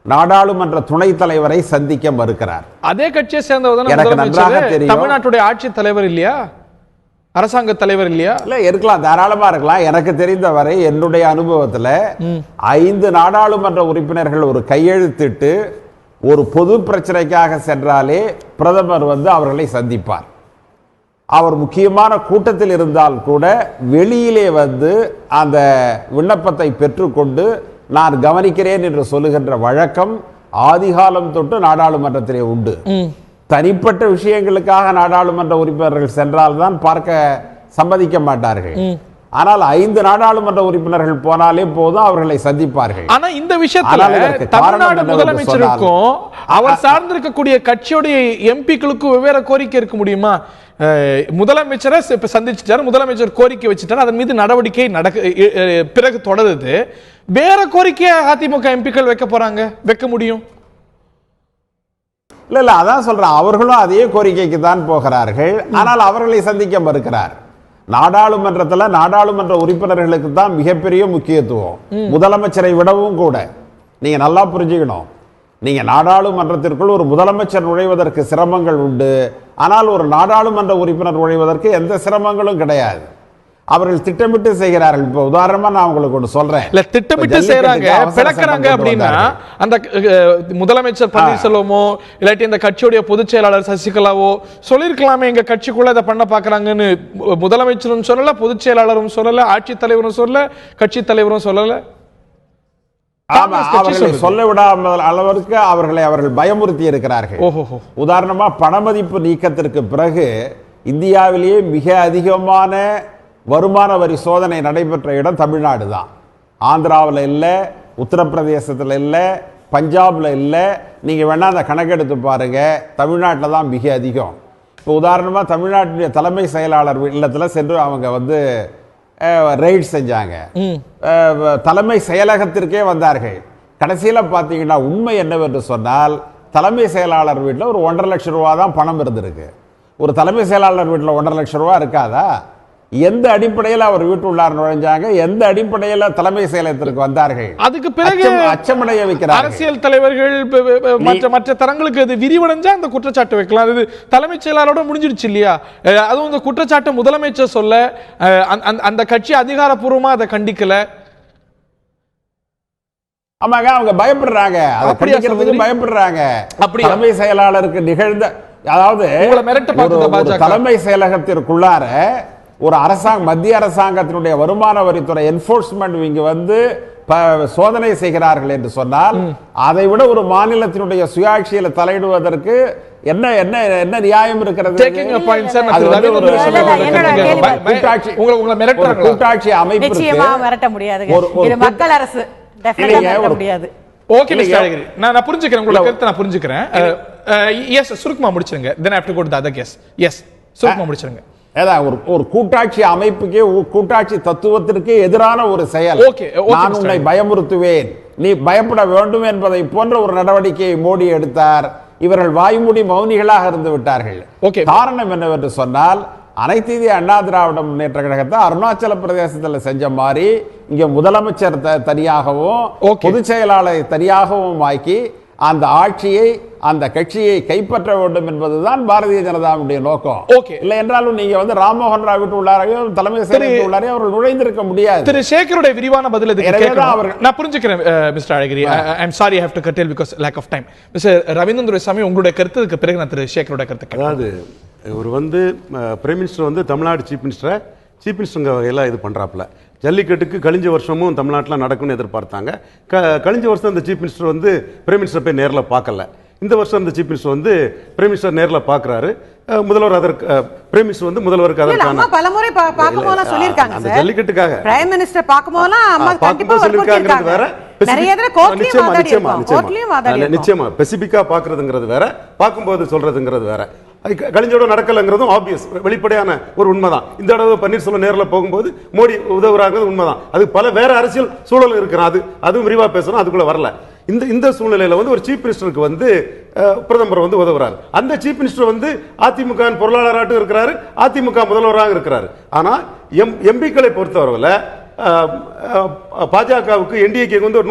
நாடாளுமன்ற துணைத் தலைவரை சந்திக்க மறுக்கிறார். அதே கட்சியை சேர்ந்தவர் எனக்கு நன்றாக தெரியும். தமிழ்நாட்டுடைய ஆட்சி தலைவர் இல்லையா, அரசாங்க தலைவர் இல்லையா? இல்ல, இருக்கலாம், தாராளமா இருக்கலாம். எனக்கு தெரிந்தவரை என்னுடைய அனுபவத்தில் 5 நாடாளுமன்ற உறுப்பினர்கள் ஒரு கையெழுத்திட்டு ஒரு பொது பிரச்சனைக்காக சென்றாலே பிரதமர் வந்து அவர்களை சந்திப்பார். அவர் முக்கியமான கூட்டத்தில் இருந்தால் கூட வெளியிலே வந்து அந்த விண்ணப்பத்தை பெற்றுக்கொண்டு நான் கவனிக்கிறேன் என்று சொல்லுகின்ற வழக்கம் ஆதிகாலம் தொட்டு நாடாளுமன்றத்திலே உண்டு. தனிப்பட்ட விஷயங்களுக்காக நாடாளுமன்ற உறுப்பினர்கள் சென்றால்தான் பார்க்க சம்மதிக்க மாட்டார்கள். ஆனால் 5 நாடாளுமன்ற உறுப்பினர்கள் போனாலே போதும், அவர்களை சந்திப்பார்கள். ஆனா இந்த விஷயத்துல தமிழ்நாடு முதலமைச்சருக்கும் அவர் சார்ந்திருக்கக்கூடிய கட்சியுடைய எம்பிக்களுக்கும் வெவ்வேறு கோரிக்கை இருக்க முடியுமா? முதலமைச்சரை இப்ப சந்திச்சிட்டாரு, முதலமைச்சர் கோரிக்கை வச்சுட்டாரு, அதன் மீது நடவடிக்கை பிறகு தொடருது. வேற கோரிக்கையை அதிமுக எம்பிக்கள் வைக்க முடியும்? இல்ல, அதான் சொல்றேன், அவர்களும் அதே கோரிக்கைக்கு தான் போகிறார்கள். ஆனால் அவர்களை சந்திக்க மறுக்கிறார். நாடாளுமன்றத்தில் நாடாளுமன்ற உறுப்பினர்களுக்கு தான் மிகப்பெரிய முக்கியத்துவம், முதலமைச்சரை விடவும் கூட. நீங்க நல்லா புரிஞ்சுக்கணும், நீங்க நாடாளுமன்றத்திற்குள் ஒரு முதலமைச்சர் நுழைவதற்கு சிரமங்கள் உண்டு, ஆனால் ஒரு நாடாளுமன்ற உறுப்பினர் நுழைவதற்கு எந்த சிரமங்களும் கிடையாது. அவர்கள் திட்டமிட்டு செய்கிறார்கள். இப்ப உதாரணமா நான் உங்களுக்கு ஒன்று சொல்றேன். இல்ல, திட்டமிட்டு செய்யறாங்க, பிளக்கறாங்க அப்படின்னா அந்த முதலமைச்சர் பன்னீர்செல்வமோ இல்லாட்டி இந்த கட்சியுடைய பொதுச் செயலாளர் சசிகலாவோ சொல்லிருக்கலாமே எங்க கட்சிக்குள்ள இதை பண்ண பாக்குறாங்கன்னு. முதலமைச்சரும் சொல்லல, பொதுச் செயலாளரும் சொல்லல, ஆட்சி தலைவரும் சொல்லல, கட்சி தலைவரும் சொல்லல. அவர்களை சொல்ல விடாமல் அளவிற்கு அவர்கள் பயமுறுத்தி இருக்கிறார்கள். உதாரணமா பணமதிப்பு நீக்கத்திற்கு பிறகு இந்தியாவிலேயே மிக அதிகமான வருமான வரி சோதனை நடைபெற்ற இடம் தமிழ்நாடு தான். ஆந்திராவில் இல்லை, உத்தரப்பிரதேசத்தில் இல்லை, பஞ்சாபில் இல்லை. நீங்கள் வேணா அந்த கணக்கெடுத்து பாருங்க, தமிழ்நாட்டில் தான் மிக அதிகம். இப்போ உதாரணமாக தமிழ்நாட்டுடைய தலைமை செயலாளர் இல்லத்தில் சென்று அவங்க வந்து ரெய்ட் செஞ்சாங்க, தலைமை செயலகத்திற்கே வந்தார்கள். கடைசியில் பார்த்தீங்கன்னா உண்மை என்னவென்று சொன்னால் தலைமை செயலாளர் வீட்டில் ஒரு 1,50,000 ரூபா தான் பணம் இருந்திருக்கு. ஒரு தலைமை செயலாளர் வீட்டில் 1,50,000 ரூபா இருக்காதா? எந்த அடிப்படையில் அவர் வீட்டுள்ளார் நுழைஞ்சாங்க, எந்த அடிப்படையில் தலைமை செயலகத்திற்கு வந்தார்கள், அதுக்கு பிறகு அச்சமடைய வைக்கிறார். அரசியல் தலைவர்கள் மற்ற தரங்களுக்கு அது விரிவடைஞ்சா அந்த குற்றச்சாட்டு வைக்கலாம். அது தலைமைச் செயலாளரோட முடிஞ்சிடுச்சு இல்லையா? அதுவும் இந்த குற்றச்சாட்டு முதலமைச்சர் சொல்ல அந்த கட்சி அதிகாரப்பூர்வமா அதை கண்டிக்கல. ஆமாங்க, அவங்க பயப்படுறாங்க, அதை கண்டிக்கிறதுக்கு பயப்படுறாங்க. தலைமை செயலாளருக்கு நிகழ்ந்த, அதாவது தலைமை செயலகத்திற்குள்ளார ஒரு மத்திய அரசாங்கத்தினுடைய வருமான வரித்துறை என்ஃபோர்ஸ்மெண்ட் இங்க வந்து சோதனை செய்கிறார்கள் என்று சொன்னால், அதை விட ஒரு மாநிலத்தினுடைய சுயாட்சியில தலையிடுவதற்கு என்ன என்ன என்ன நியாயம் இருக்கிறது? கூட்டாட்சி அமைப்பு மிரட்ட முடியாது, மக்கள் அரசு முடியாது. ஓகே மிஸ்டர் அழகிரி, நான் புரிஞ்சுக்கிறேன் உங்களோட கருத்தை, நான் புரிஞ்சுக்கிறேன். எஸ், சுருக்கமா முடிச்சிருங்க. Then I have to go to the other guests. Yes, சுருக்கமா முடிச்சிருங்க. ஒரு கூட்டாட்சி அமைப்புக்கு, கூட்டாட்சி தத்துவத்திற்கு எதிரான ஒரு செயல். நான் உன்னை பயமுறுத்துவேன், நீ பயப்பட வேண்டும் என்பதை போன்ற ஒரு நடவடிக்கையை மோடி எடுத்தார். இவர்கள் வாய்மூடி மௌனிகளாக இருந்து விட்டார்கள். காரணம் என்னவென்று சொன்னால், அனைத்து இந்திய அண்ணா திராவிட முன்னேற்ற கழகத்தை அருணாச்சல பிரதேசத்தில் செஞ்ச மாதிரி இங்க முதலமைச்சர் தனியாகவும் பொதுச் செயலாளர் தனியாகவும் ஆக்கி அந்த ஆட்சியை, அந்த கட்சியை கைப்பற்ற வேண்டும் என்பதுதான் பாரதிய ஜனதாவுடைய நோக்கம். இல்லை என்றாலும் நீங்க வந்து ராம்மோகன் ராவ் வீட்டு உள்ளாரையும் தலைமை செயலகத்தில் உள்ளாரே அவர்கள் நுழைந்திருக்க முடியாது. திரு சேகருடைய விரிவான பதில் நான் புரிஞ்சுக்கிறேன் மிஸ்டர் அழகிரி. I am sorry, I have to cut because lack of time. Mister Ravindran Duraisamy, உங்களுடைய கருத்துக்கு பிறகு நான் திரு சேகருடைய கருத்து. அதாவது இவர் வந்து பிரைம் மினிஸ்டர் வந்து தமிழ்நாடு சீஃப் மினிஸ்டருங்க வகையில் இது பண்ணுறாப்புல. ஜல்லிக்கட்டுக்கு கழிஞ்ச வருஷமும் தமிழ்நாட்டில் நடக்கும்னு எதிர்பார்த்தாங்க. கழிஞ்ச வருஷம் இந்த சீஃப் மினிஸ்டர் வந்து பிரைம் மினிஸ்டர் போய் நேரில் பார்க்கல. இந்த வருஷம் இந்த சீஃப் மினிஸ்டர் வந்து பிரைம் மினிஸ்டர் நேரில் பார்க்குறாரு. முதல்வர் அதற்கு பிரைம் மினிஸ்டர் வந்து முதல்வருக்கு அதற்கான பலமுறை பார்க்கும்போது சொல்லியிருக்காங்க அந்த ஜல்லிக்கட்டுக்காக பிரைம் மினிஸ்டர் பார்க்கும்போது சொல்லியிருக்காங்கிறது வேற, நிச்சயமா ஸ்பெசிபிக்கா பார்க்கறதுங்கிறது வேற, பார்க்கும்போது சொல்றதுங்கிறது வேற. கழிஞ்சோட நடக்கலங்கிறதும் ஆப்வியஸ், வெளிப்படையான ஒரு உண்மைதான். இந்த தடவை பன்னீர்செல்வம் நேரில் போகும்போது மோடி உதவுறாங்கிறது உண்மைதான். அது பல வேற அரசியல் சூழல் இருக்கிறான், அதுவும் விரிவா பேசணும், அதுக்குள்ள வரல. இந்த சூழ்நிலையில வந்து ஒரு சீஃப் மினிஸ்டருக்கு வந்து பிரதமர் வந்து உதவுறாரு. அந்த சீஃப் மினிஸ்டர் வந்து அதிமுக பொருளாளராக இருக்கிறாரு, அதிமுக முதல்வராக இருக்கிறாரு. ஆனா எம்பிக்களை பொறுத்தவரையில் பாஜகவுக்கு என்டிஏக்கு வந்து ஒரு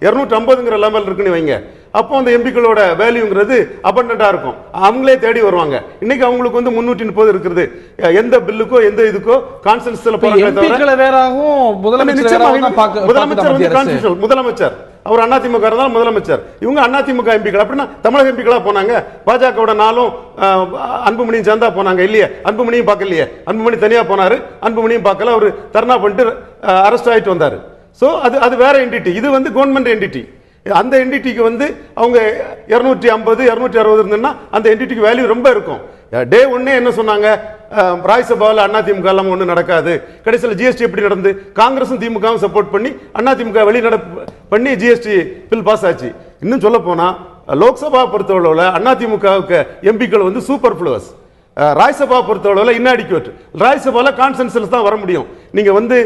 250ங்கிற லெவல் இருக்குன்னு வைங்க. அப்போ அந்த எம்பிக்களோட வேல்யூங்கிறது அபண்டண்டா இருக்கும், அவங்களே தேடி வருவாங்க. இன்னைக்கு அவங்களுக்கு வந்து 330 இருக்குது. எந்த பில்லுக்கோ எந்த இதுக்கோ கான்சென்சஸ்ல போறாங்களே தவிர முதலமைச்சர் அவர் அதிமுக இருந்தாலும் முதலமைச்சர், இவங்க அதிமுக எம்பிக்கள். அப்படின்னா தமிழக எம்பிக்களா போனாங்க. பாஜகவோட நாளும் அன்புமணியும் சேர்ந்தா போனாங்க இல்லையே? அன்புமணியும் பார்க்கலையே, அன்புமணி தனியா போனாரு, அன்புமணியும் பார்க்கல, அவர் தர்ணா பண்ணிட்டு அரெஸ்ட் ஆயிட்டு வந்தாரு. சோ அது வேற என்டிட்டி, இது வந்து கவர்மெண்ட் என்டிட்டி. அந்த என்டிட்டிக்கு வந்து அவங்க 250 260 இருந்ததுன்னா அந்த என்டிட்டிக்கு வேல்யூ ரொம்ப இருக்கும். டே ஒன்னே என்ன சொன்னாங்க, ராஜ்யசபாவில் அதிமுக எல்லாம் ஒன்றும் நடக்காது. கடைசியில் ஜிஎஸ்டி எப்படி நடந்து காங்கிரஸும் திமுகவும் சப்போர்ட் பண்ணி அதிமுக வெளிநடப்பு பண்ணி ஜிஎஸ்டி பில் பாஸ் ஆச்சு. இன்னும் சொல்ல போனா லோக்சபா பொறுத்தவரையில் அதிமுகவுக்கு எம்பிக்கள் வந்து சூப்பர் ஃப்ளூவஸ், ராஜ்யசபா பொறுத்தவரையில் இன்அடிக்குவேட். ராஜ்யசபாவில் கான்சென்சஸ் தான் வர முடியும். நீங்க வந்து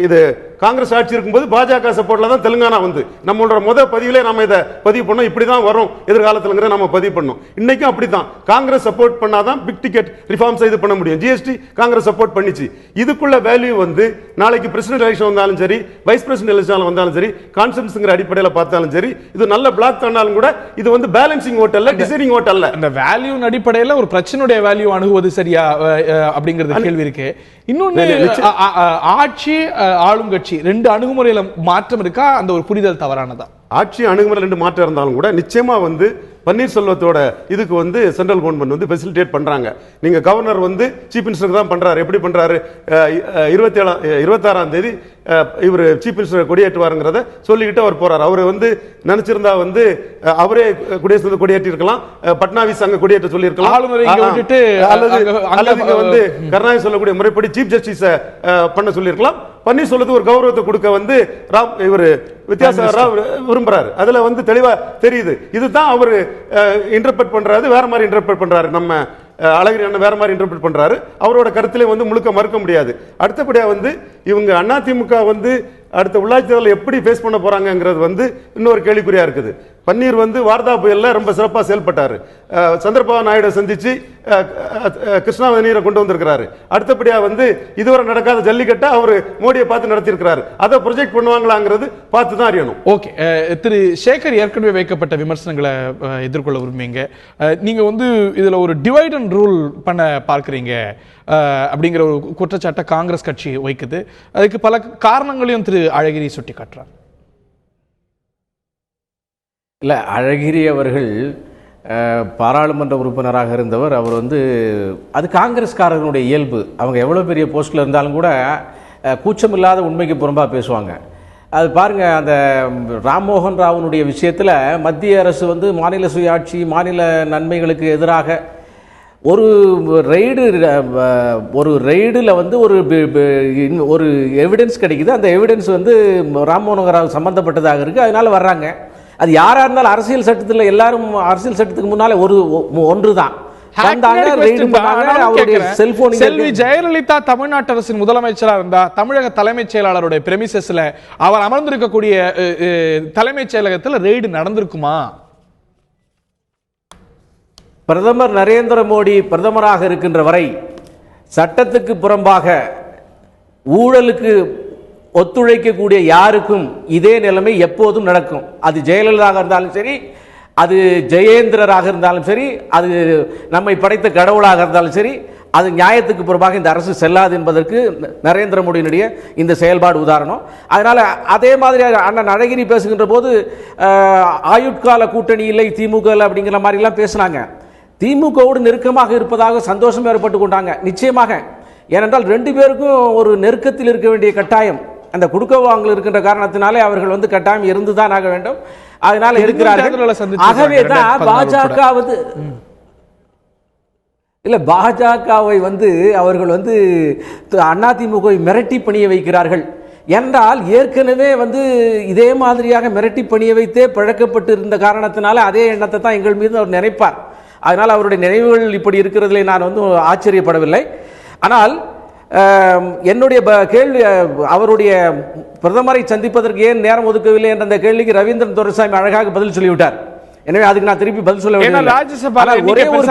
இது காங்கிரஸ் ஆட்சி இருக்கும்போது பாஜக சப்போர்ட்ல தான் தெலுங்கானா வந்து நம்மளோட முதல் பதிவிலே நம்ம இதை பதிவு பண்ணோம். இப்படிதான் வரும் எதிர்காலத்தில் நம்ம பதிவு பண்ணோம். இன்னைக்கும் அப்படித்தான், காங்கிரஸ் சப்போர்ட் பண்ணாதான் பிக் டிக்கெட் ரிஃபார்ம்ஸ் இது பண்ண முடியும். ஜிஎஸ்டி காங்கிரஸ் சப்போர்ட் பண்ணிச்சு. இதுக்குள்ள வேல்யூ வந்து நாளைக்கு பிரசிடென்ட் எலெக்ஷன் வந்தாலும் சரி, வைஸ் பிரசிடென்ட் எலெக்ஷன் வந்தாலும் சரி, கான்சென்சஸ்ங்கிற அடிப்படையில் பார்த்தாலும் சரி, இது நல்ல பிளாக் பண்ணாலும் கூட இது வந்து பேலன்சிங் ஓட் அல்ல, டிசைடிங் ஓட் அல்ல. அந்த வேல்யூ அடிப்படையில் ஒரு பிரச்சனையுடைய வேல்யூ அணுகுவது சரியா அப்படிங்கிறது கேள்வி இருக்கு. இன்னொன்னு, ஆட்சி ஆளுங்கட்சி ரெண்டு அணுகுமுறையில மாற்றம் இருக்கா? அந்த ஒரு புரிதல் தவறானதா? ஆட்சி அணுகுமுறை ரெண்டு மாற்றம் இருந்தாலும் கூட நிச்சயமா வந்து பன்னீர்செல்வத்தோட இதுக்கு வந்து சென்ட்ரல் கவர்மெண்ட் வந்து ஃபெசிலிட்டேட் பண்றாங்க. நீங்க கவர்னர் வந்து சீஃப் மினிஸ்டர் தான் பண்றாரு. எப்படி பண்றாரு? 26ஆம் தேதி இவர் சீஃப் மினிஸ்டர் கொடியேற்றுவாருங்கிறத சொல்லிக்கிட்டு அவர் போறாரு. அவர் வந்து நினைச்சிருந்தா வந்து அவரே குடியரசு கொடியேற்றி இருக்கலாம், பட்னாவிஸ் அங்க கொடியேற்ற சொல்லி இருக்கலாம், அல்லது வந்து கருணாநிதி சொல்லக்கூடிய முறைப்படி சீஃப் ஜஸ்டிஸ் பண்ண சொல்லி இருக்கலாம். பன்னீர்செல்வத்துக்கு ஒரு கௌரவத்தை கொடுக்க வந்து இவர் வித்யாசாகர் விரும்புறாரு. அதுல வந்து தெளிவா தெரியுது. இதுதான் அவரு இன்டர்பிரட் பண்றாரு, வேற மாதிரி இன்டர்பிரட் பண்றாரு. நம்ம அழகிரி அண்ணன் வேற மாதிரி இன்டர்பிரட் பண்றாரு. அவரோட கருத்திலே வந்து முழுக்க மறுக்க முடியாது. அடுத்தபடியா வந்து இவங்க அதிமுக வந்து அடுத்த உள்ளாட்சி தேர்தல் எப்படி ஃபேஸ் பண்ண போறாங்கிறது வந்து இன்னொரு கேள்விக்குறியா இருக்குது. பன்னீர் வந்து வார்தா புயல்ல ரொம்ப சிறப்பாக செயல்பட்டார். சந்திரபாபு நாயுடு சந்திச்சு கிருஷ்ணாவதி நீரை கொண்டு வந்திருக்கிறாரு. அடுத்தபடியா வந்து இதுவரை நடக்காத ஜல்லிக்கட்டை அவர் மோடியை பார்த்து நடத்தியிருக்கிறாரு. அதை ப்ரொஜெக்ட் பண்ணுவாங்களாங்கிறது பார்த்து தான் அறியணும். ஓகே, திரு சேகர் ஏற்கனவே வைக்கப்பட்ட விமர்சனங்களை எதிர்கொள்ள விரும்புவீங்க. நீங்க வந்து இதுல ஒரு டிவைட் அண்ட் ரூல் பண்ண பார்க்குறீங்க அப்படிங்கிற ஒரு குற்றச்சாட்டை காங்கிரஸ் கட்சி வைக்குது. அதுக்கு பல காரணங்களையும் திரு அழகிரி சுட்டி காட்டுறார். இல்லை, அழகிரி அவர்கள் பாராளுமன்ற உறுப்பினராக இருந்தவர். அவர் வந்து அது காங்கிரஸ்காரர்களுடைய இயல்பு. அவங்க எவ்வளோ பெரிய போஸ்ட்டில் இருந்தாலும் கூட கூச்சமில்லாத உண்மைக்கு புறம்பாக பேசுவாங்க. அது பாருங்கள், அந்த ராம்மோகன் ராவனுடைய விஷயத்தில் மத்திய அரசு வந்து மாநில சுயாட்சி, மாநில நன்மைகளுக்கு எதிராக ஒரு ரெய்டில் வந்து ஒரு எவிடன்ஸ் கிடைக்குது. அந்த எவிடன்ஸ் வந்து ராம்மோகன் ராவ் சம்பந்தப்பட்டதாக இருக்குது. அதனால வர்றாங்க. அது யாரா இருந்தாலும் அரசியல் சட்டத்தில் எல்லாரும் அரசியல் சட்டத்துக்கு முன்னால ஒன்று தான். செல்வி ஜெயலலிதா தமிழ்நாட்டு அரசின் முதலமைச்சராக இருந்தா தமிழக தலைமைச் செயலாளருடைய பிரெமிசஸ்ல அவர் அமர்ந்திருக்கக்கூடிய தலைமைச் செயலகத்தில் ரெய்டு நடந்திருக்குமா? பிரதமர் நரேந்திர மோடி பிரதமராக இருக்கின்ற வரை சட்டத்துக்கு புறம்பாக ஊழலுக்கு ஒத்துழைக்கக்கூடிய யாருக்கும் இதே நிலைமை எப்போதும் நடக்கும். அது ஜெயலலிதாக இருந்தாலும் சரி, அது ஜெயேந்திரராக இருந்தாலும் சரி, அது நம்மை படைத்த கடவுளாக இருந்தாலும் சரி, அது நியாயத்துக்கு புறம்பாக இந்த அரசு செல்லாது என்பதற்கு நரேந்திர மோடியினுடைய இந்த செயல்பாடு உதாரணம். அதனால அதே மாதிரி அண்ணன் அழகிரி பேசுகின்ற போது ஆயுட்கால கூட்டணி இல்லை திமுக அப்படிங்கிற மாதிரிலாம் பேசினாங்க. திமுகவோடு நெருக்கமாக இருப்பதாக சந்தோஷம் ஏற்பட்டு கொண்டாங்க. நிச்சயமாக, ஏனென்றால் ரெண்டு பேருக்கும் ஒரு நெருக்கத்தில் இருக்க வேண்டிய கட்டாயம் அந்த குடுக்க வாங்கல் இருக்கின்ற காரணத்தினாலே அவர்கள் வந்து கட்டாயம் இருந்துதான் ஆக வேண்டும். அதனால இருக்கிறார்கள். ஆகவே தான் பாஜக வந்து இல்ல, பாஜகவை வந்து அவர்கள் வந்து அதிமுகவை மிரட்டி பணிய வைக்கிறார்கள் என்றால் ஏற்கனவே வந்து இதே மாதிரியாக மிரட்டி பணிய வைத்தே பழக்கப்பட்டு இருந்த காரணத்தினால அதே எண்ணத்தை தான் எங்கள் மீது அவர் நினைப்பார். அதனால் அவருடைய நினைவுகள் இப்படி இருக்கிறதுல நான் வந்து ஆச்சரியப்படவில்லை. ஆனால் என்னுடைய கேள்வி, அவருடைய பிரதமரை சந்திப்பதற்கு ஏன் நேரம் ஒதுக்கவில்லை என்ற அந்த கேள்விக்கு ரவீந்திரன் துரைசாமி அழகாக பதில் சொல்லிவிட்டார். எனவே அதுக்கு நான் திருப்பி பதில் சொல்ல வேண்டும். ஒரே ஒரு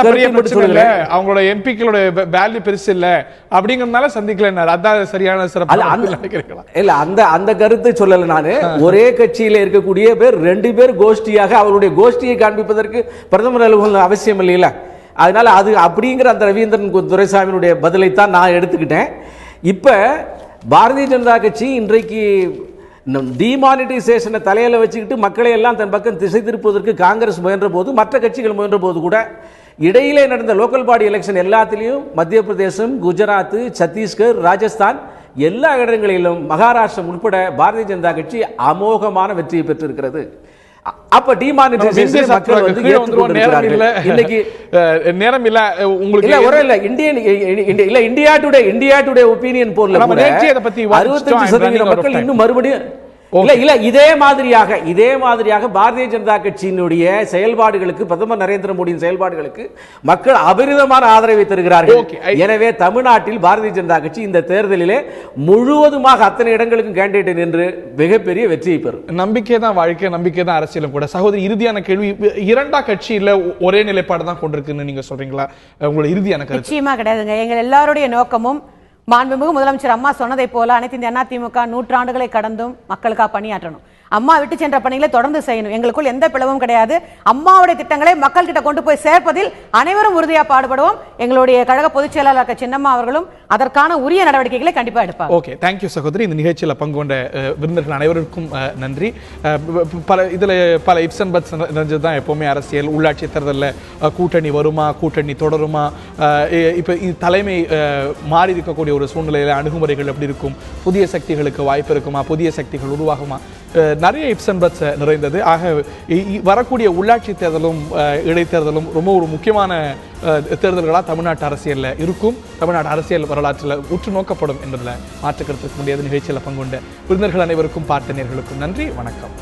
அவங்களோட எம்பிக்களோட வேல்யூ பெருசு இல்ல அப்படிங்கறதுனால சந்திக்கல. அதான் சரியான சிறப்பு இல்ல, அந்த கருத்தை சொல்லல. நானு ஒரே கட்சியில இருக்கக்கூடிய பேர் ரெண்டு பேர் கோஷ்டியாக அவருடைய கோஷ்டியை காண்பிப்பதற்கு பிரதமர் அலுவலகம் அவசியம் இல்லையில. அதனால அது அப்படிங்கிற அந்த ரவீந்திரன் துரைசாமியினுடைய பதிலைத்தான் நான் எடுத்துக்கிட்டேன். இப்ப பாரதிய ஜனதா கட்சி இன்றைக்கு டிமானிட்டைசேஷனை தலையில வச்சுக்கிட்டு மக்களை எல்லாம் தன் பக்கம் திசை திருப்பதற்கு காங்கிரஸ் முயன்ற போது, மற்ற கட்சிகள் முயன்ற போது கூட இடையிலே நடந்த லோக்கல் பாடி எலெக்ஷன் எல்லாத்திலையும் மத்திய பிரதேசம், குஜராத், சத்தீஸ்கர், ராஜஸ்தான் எல்லா இடங்களிலும் மகாராஷ்டிரம் உட்பட பாரதிய ஜனதா கட்சி அமோகமான வெற்றியை பெற்றிருக்கிறது. அப்ப டிமானிட்டைசேஷன் மக்கள் வந்து இன்னைக்கு நேரம் இல்ல உங்களுக்கு இல்ல ஒரே இல்ல இந்தியா டுடே ஒபினியன் போல்ல 65% மக்கள் இன்னும் மறுபடியும் இல்ல இதே மாதிரியாக பாரதிய ஜனதா கட்சியினுடைய செயல்பாடுகளுக்கு, பிரதமர் நரேந்திர மோடியின் செயல்பாடுகளுக்கு மக்கள் அபரிதமான ஆதரவை தருகிறார்கள். எனவே தமிழ்நாட்டில் பாரதிய ஜனதா கட்சி இந்த தேர்தலிலே முழுவதுமாக அத்தனை இடங்களுக்கும் கேண்டிடேட் நின்று மிகப்பெரிய வெற்றியை பெறும். நம்பிக்கை தான் வாழ்க்கை, நம்பிக்கை தான் அரசியலும் கூட. சகோதரி, இறுதியான கேள்வி, இரண்டா கட்சியில ஒரே நிலைப்பாடு தான் கொண்டிருக்குன்னு நீங்க சொல்றீங்களா? உங்களோட இறுதியான கருத்து? நிச்சயமா கிடையாதுங்க. எங்கள் எல்லாருடைய நோக்கமும் மாண்புமிகு முதலமைச்சர் அம்மா சொன்னதை போல அனைத்து இந்திய அண்ணா திமுக 100 ஆண்டுகளை கடந்தும் மக்களுக்காக பணியாற்றணும். அம்மா விட்டு சென்ற பணிகளை தொடர்ந்து செய்யணும். எங்களுக்குள் எந்த பிளவும் கிடையாது. அம்மாவுடைய திட்டங்களை மக்கள் கிட்ட கொண்டு போய் சேர்ப்பதில் அனைவரும் உறுதியா பாடுபடுவோம். எங்களுடைய கழக பொதுச் செயலாளர் சின்னம்மா அவர்களும் அதற்கான உரிய நடவடிக்கைகளை கண்டிப்பா எடுப்பாங்க. ஓகே, தேங்க்யூ சகோதரி. இந்த நிகழ்ச்சியில் பங்கு கொண்ட விருந்தினர்கள் அனைவருக்கும் நன்றி. பல இப்ஸ் அண்ட் பட்ஸ் தான் எப்பவுமே அரசியல். உள்ளாட்சி தேர்தலில் கூட்டணி வருமா, கூட்டணி தொடருமா, இப்போ தலைமை மாறி இருக்கக்கூடிய ஒரு சூழ்நிலையில் அணுகுமுறைகள் எப்படி இருக்கும், புதிய சக்திகளுக்கு வாய்ப்பு இருக்குமா, புதிய சக்திகள் உருவாகுமா, நிறைய இப்ஸ் அண்ட் பட்ஸ் நிறைந்தது. ஆக வரக்கூடிய உள்ளாட்சி தேர்தலும் இடைத்தேர்தலும் ரொம்ப ஒரு முக்கியமான தேர்தல்களாக தமிழ்நாட்டு அரசியலில் இருக்கும். தமிழ்நாடு அரசியல் வரலாற்றில் உற்று நோக்கப்படும் என்பதில் மாற்றுக்கருத்துக்கு முடியாத நிகழ்ச்சியில் பங்குகொண்ட விருந்தினர்கள் அனைவருக்கும், பார்ட்டனர்களுக்கும் நன்றி. வணக்கம்.